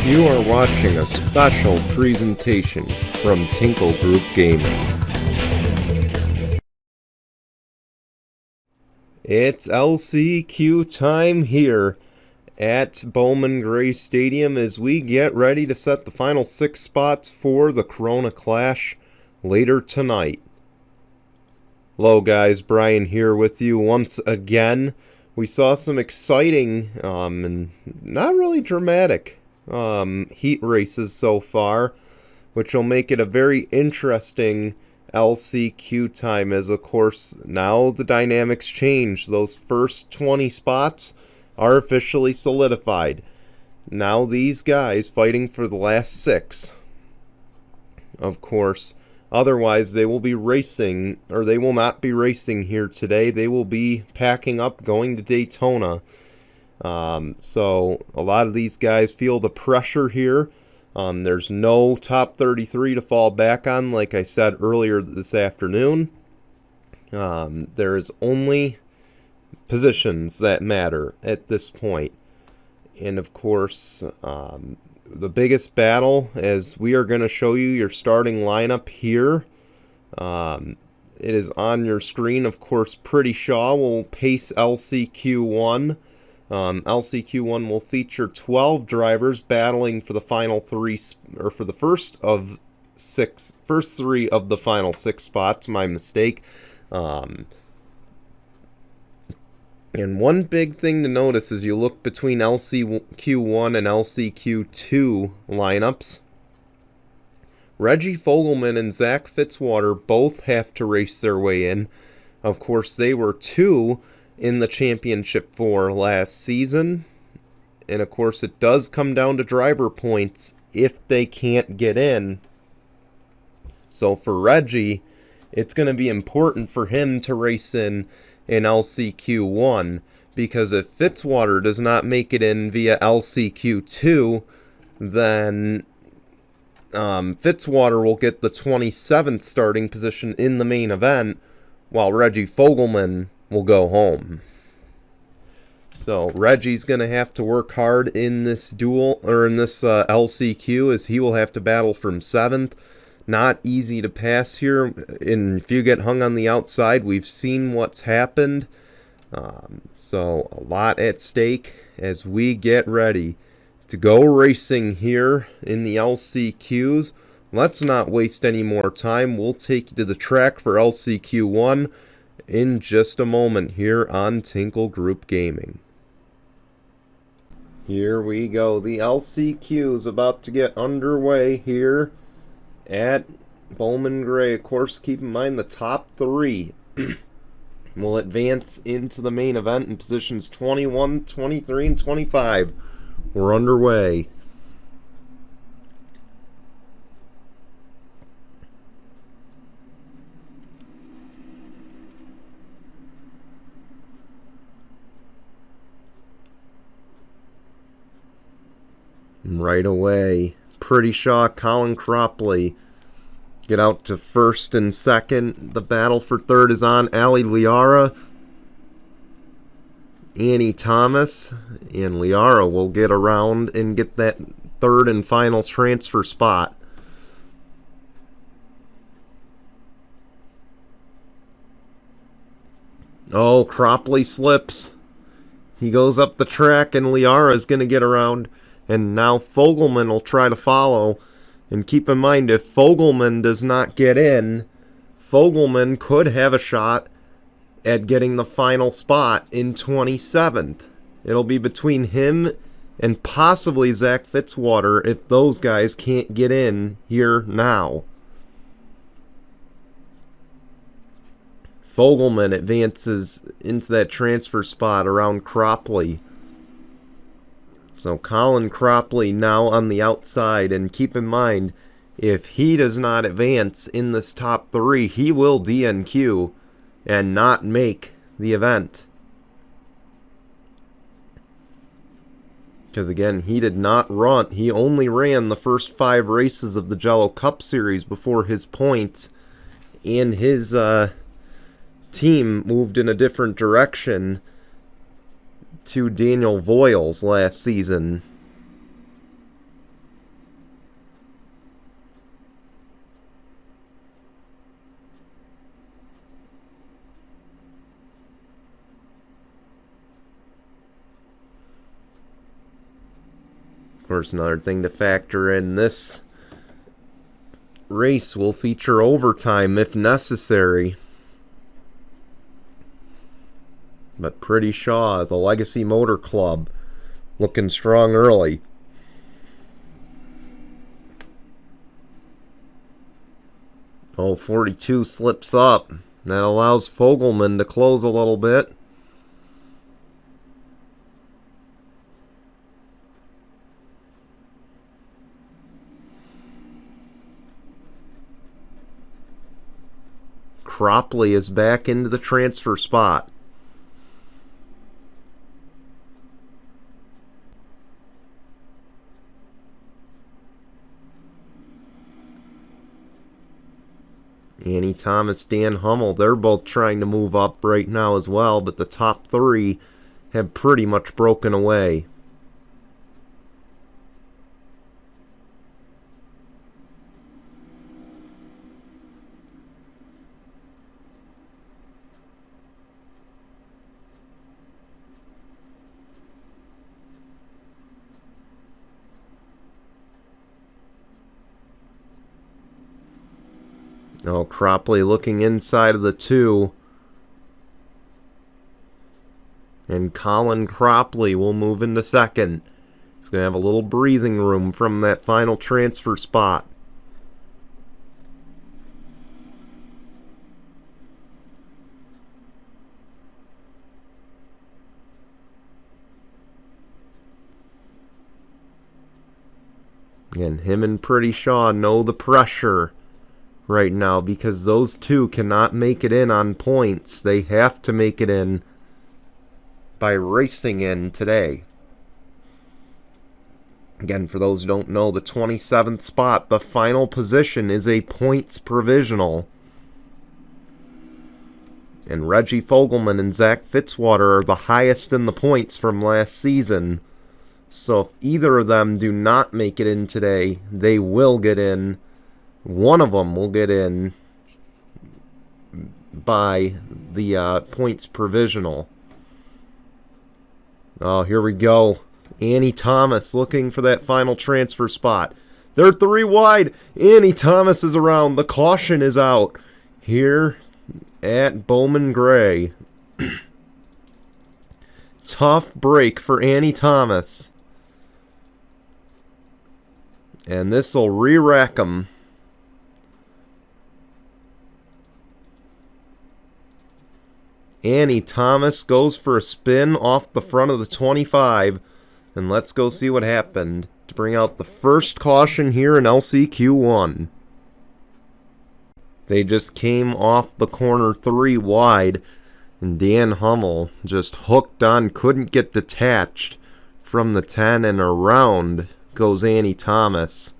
You are watching a special presentation from Tinkle Group Gaming. It's LCQ time here at Bowman Gray Stadium as we get ready to set the final 6 spots for the Corona Clash later tonight. Hello guys, Brian here with you once again. We saw some exciting and not really dramatic heat races so far, which will make it a very interesting LCQ time as, of course, now the dynamics change. Those first 20 spots are officially solidified. Now these guys fighting for the last 6. Of course, otherwise they will be racing, or they will not be racing here today. They will be packing up, going to Daytona. So a lot of these guys feel the pressure here. There's no top 33 to fall back on, like I said earlier this afternoon. There is only positions that matter at this point. And of course, the biggest battle, as we are going to show you your starting lineup here. It is on your screen. Of course, Pretty Shaw will pace LCQ1. LCQ1 will feature 12 drivers battling for the final 3, or for the first 3 of the final 6 spots. My mistake. And one big thing to notice as you look between LCQ1 and LCQ2 lineups, Reggie Fogelman and Zach Fitzwater both have to race their way in. Of course, they were 2 in the championship for last season. And of course, it does come down to driver points if they can't get in. So for Reggie, it's going to be important for him to race in LCQ1, because if Fitzwater does not make it in via LCQ2, then Fitzwater will get the 27th starting position in the main event, while Reggie Fogelman will go home. So Reggie's going to have to work hard in this duel, or in this LCQ, as he will have to battle from 7th. Not easy to pass here, and if you get hung on the outside, we've seen what's happened. So a lot at stake as we get ready to go racing here in the LCQs. Let's not waste any more time. We'll take you to the track for LCQ1 in just a moment here on Tinkle Group Gaming. Here we go. The LCQ is about to get underway here at Bowman Gray. Of course, keep in mind the top 3 will advance into the main event in positions 21, 23, and 25. We're underway. Right away, Pretty Shaw, Colin Cropley get out to 1st and 2nd. The battle for 3rd is on. Ali Liara, Annie Thomas, and Liara will get around and get that 3rd and final transfer spot. Oh, Cropley slips. He goes up the track, and Liara is going to get around. And now Fogelman will try to follow. And keep in mind, if Fogelman does not get in, Fogelman could have a shot at getting the final spot in 27th. It'll be between him and possibly Zach Fitzwater if those guys can't get in here now. Fogelman advances into that transfer spot around Cropley. So Colin Cropley now on the outside, and keep in mind, if he does not advance in this top 3, he will DNQ and not make the event. Because again, he did not run, he only ran the first 5 races of the Jello Cup Series before his points and his team moved in a different direction to Daniel Voiles last season. Of course, another thing to factor in, this race will feature overtime if necessary. But Pretty Shaw, the Legacy Motor Club, looking strong early. Oh, 42 slips up. That allows Fogelman to close a little bit. Cropley is back into the transfer spot. Annie Thomas, Dan Hummel, they're both trying to move up right now as well, but the top three have pretty much broken away. Oh, Cropley looking inside of the two. And Colin Cropley will move into second. He's going to have a little breathing room from that final transfer spot. And him and Pretty Shaw know the pressure right now, because those two cannot make it in on points. They have to make it in by racing in today. Again, for those who don't know, the 27th spot, the final position, is a points provisional. And Reggie Fogelman and Zach Fitzwater are the highest in the points from last season. So if either of them do not make it in today, they will get in. One of them will get in by the points provisional. Oh, here we go. Annie Thomas looking for that final transfer spot. They're three wide. Annie Thomas is around. The caution is out here at Bowman Gray. Tough break for Annie Thomas. And this will re-rack them. Annie Thomas goes for a spin off the front of the 25. And let's go see what happened to bring out the first caution here in LCQ1. They just came off the corner three wide. And Dan Hummel just hooked on, couldn't get detached from the 10, and around goes Annie Thomas.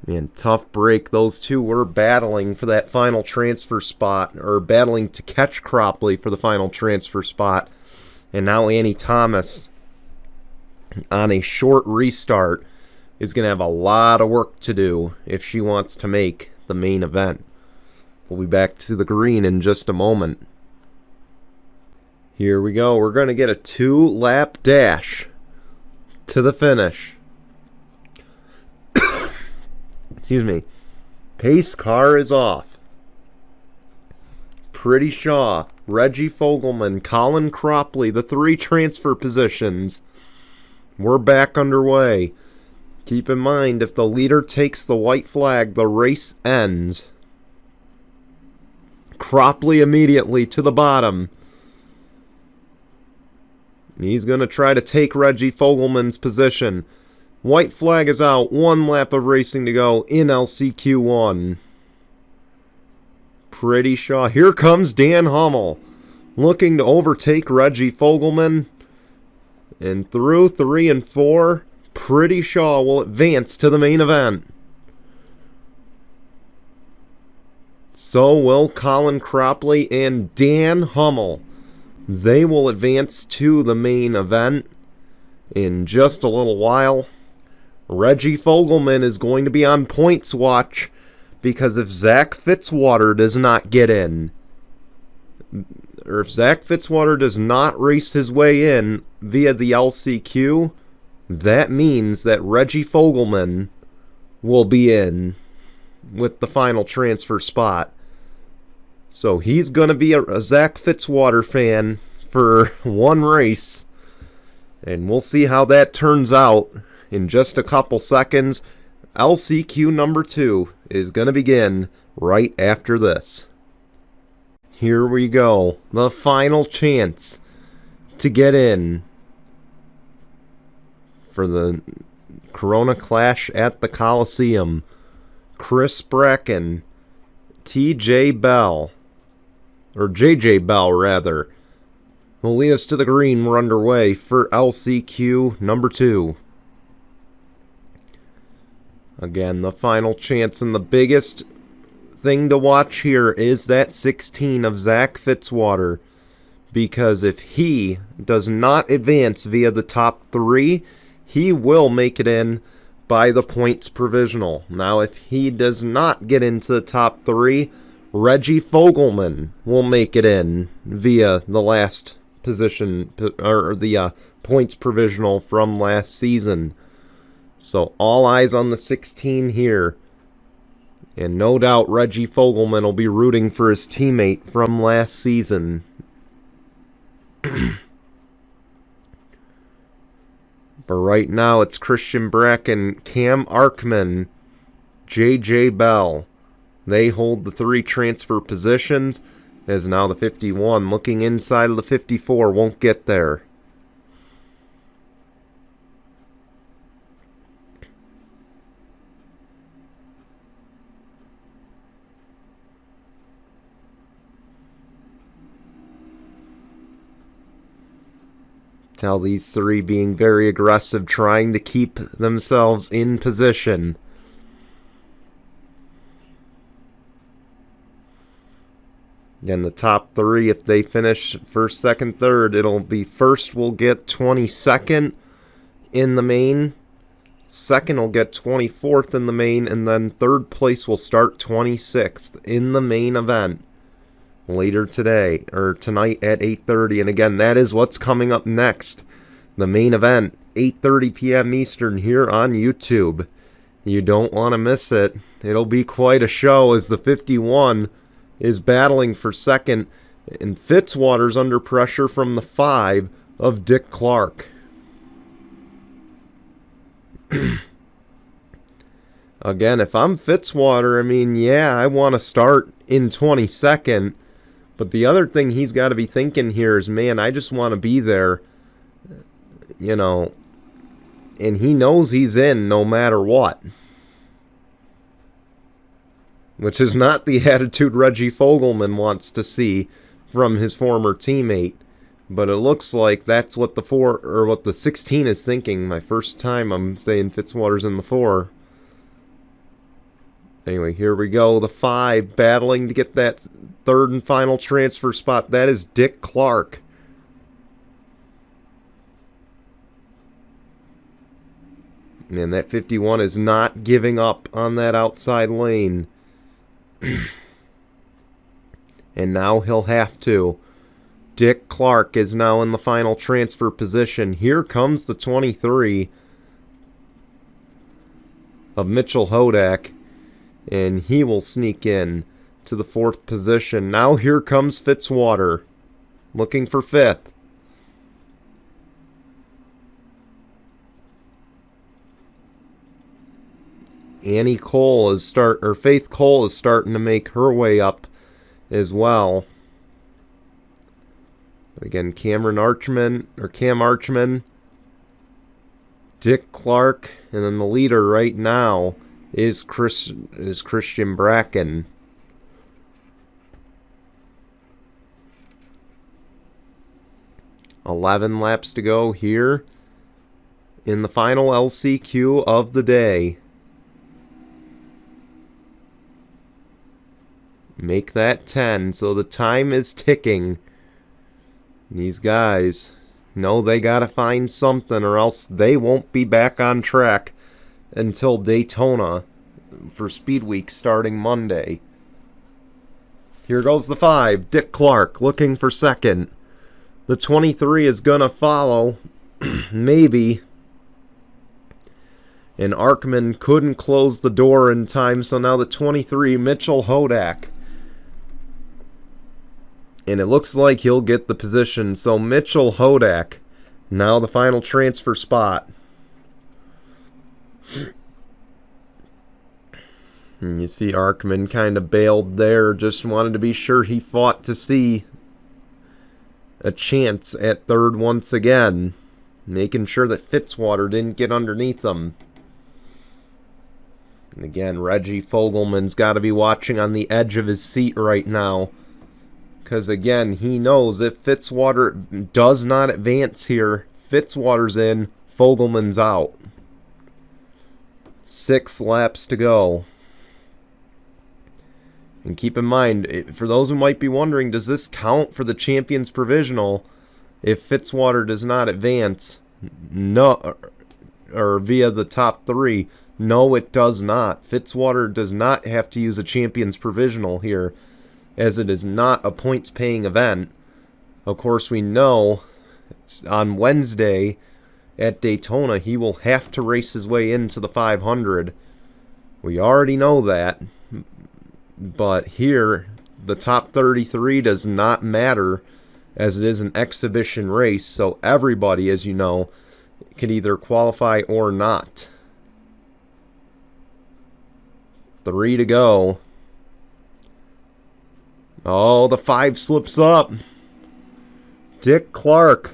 Man, tough break. Those two were battling for that final transfer spot, or battling to catch Cropley for the final transfer spot. And now Annie Thomas, on a short restart, is going to have a lot of work to do if she wants to make the main event. We'll be back to the green in just a moment. Here we go. We're going to get a 2-lap dash to the finish. Excuse me. Pace car is off. Pretty Shaw, Reggie Fogelman, Colin Cropley, the three transfer positions. We're back underway. Keep in mind, if the leader takes the white flag, the race ends. Cropley immediately to the bottom. He's going to try to take Reggie Fogelman's position. White flag is out. 1 lap of racing to go in LCQ1. Pretty Shaw. Here comes Dan Hummel, looking to overtake Reggie Fogelman. And through 3 and 4, Pretty Shaw will advance to the main event. So will Colin Cropley and Dan Hummel. They will advance to the main event in just a little while. Reggie Fogelman is going to be on points watch, because if Zach Fitzwater does not get in, or if Zach Fitzwater does not race his way in via the LCQ, that means that Reggie Fogelman will be in with the final transfer spot. So he's going to be a Zach Fitzwater fan for one race. And we'll see how that turns out in just a couple seconds. LCQ number 2 is going to begin right after this. Here we go. The final chance to get in for the Corona Clash at the Coliseum. Chris Bracken, TJ Bell, or JJ Bell rather, will lead us to the green. We're underway for LCQ number 2. Again, the final chance, and the biggest thing to watch here is that 16 of Zach Fitzwater, because if he does not advance via the top 3, he will make it in by the points provisional. Now, if he does not get into the top 3, Reggie Fogelman will make it in via the last position, or the points provisional from last season. So all eyes on the 16 here. And no doubt Reggie Fogelman will be rooting for his teammate from last season. But right now it's Christian Bracken, Cam Arkman, J.J. Bell. They hold the 3 transfer positions, as now the 51 looking inside of the 54 won't get there. Tell these 3 being very aggressive, trying to keep themselves in position. Again, the top 3, if they finish first, second, third, it'll be first will get 22nd in the main, second will get 24th in the main, and then third place will start 26th in the main event later today, or tonight at 8:30. And again, that is what's coming up next. The main event, 8:30 p.m. Eastern here on YouTube. You don't want to miss it. It'll be quite a show as the 51 is battling for second, and Fitzwater's under pressure from the 5 of Dick Clark. Again, if I'm Fitzwater, I mean, yeah, I want to start in 22nd, but the other thing he's got to be thinking here is, man, I just want to be there, you know, and he knows he's in no matter what. Which is not the attitude Reggie Fogelman wants to see from his former teammate. But it looks like that's what the 16 is thinking. My first time I'm saying Fitzwater's in the 4. Anyway, here we go. The 5 battling to get that third and final transfer spot. That is Dick Clark. And that 51 is not giving up on that outside lane. And now he'll have to. Dick Clark is now in the final transfer position. Here comes the 23 of Mitchell Hodak, and he will sneak in to the 4th position. Now here comes Fitzwater, looking for 5th. Faith Cole is starting to make her way up as well. But again, Cam Archman, Dick Clark, and then the leader right now is Christian Bracken. $11 laps to go here in the final LCQ of the day. Make that 10, so the time is ticking. These guys know they gotta find something, or else they won't be back on track until Daytona for Speed Week starting Monday. Here goes the 5. Dick Clark looking for second. The 23 is going to follow. Maybe. And Arkman couldn't close the door in time, so now the 23, Mitchell Hodak. And it looks like he'll get the position. So Mitchell Hodak, now the final transfer spot. And you see Arkman kind of bailed there, just wanted to be sure he fought to see a chance at third once again, making sure that Fitzwater didn't get underneath them. And again, Reggie Fogelman's got to be watching on the edge of his seat right now, because again, he knows if Fitzwater does not advance here, Fitzwater's in, Fogelman's out. 6 laps to go. And keep in mind, for those who might be wondering, does this count for the Champions Provisional if Fitzwater does not advance? No, or via the top 3. No, it does not. Fitzwater does not have to use a Champions Provisional here, as it is not a points-paying event. Of course, we know on Wednesday at Daytona, he will have to race his way into the 500. We already know that. But here, the top 33 does not matter, as it is an exhibition race, so everybody, as you know, can either qualify or not. 3 to go. Oh, the 5 slips up. Dick Clark.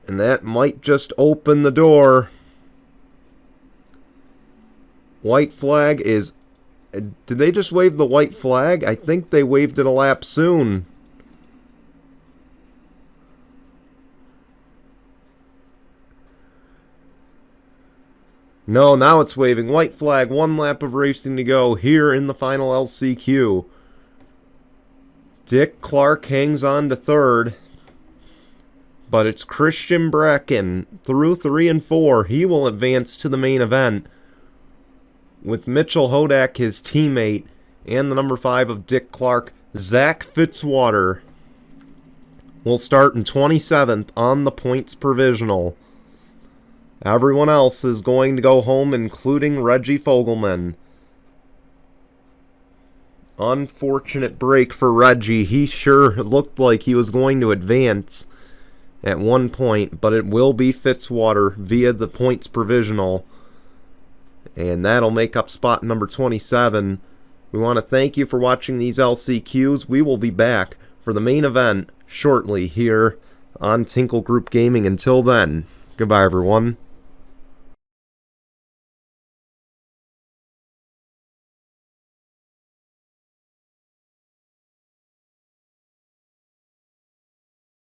And that might just open the door. White flag is... Did they just wave the white flag? I think they waved it a lap soon. No, now it's waving. White flag, 1 lap of racing to go here in the final LCQ. Dick Clark hangs on to third. But it's Christian Bracken through 3 and 4. He will advance to the main event, with Mitchell Hodak, his teammate, and the number 5 of Dick Clark, Zach Fitzwater, will start in 27th on the points provisional. Everyone else is going to go home, including Reggie Fogelman. Unfortunate break for Reggie. He sure looked like he was going to advance at one point, but it will be Fitzwater via the points provisional. And that'll make up spot number 27. We want to thank you for watching these LCQs. We will be back for the main event shortly here on Tinkle Group Gaming. Until then, goodbye everyone.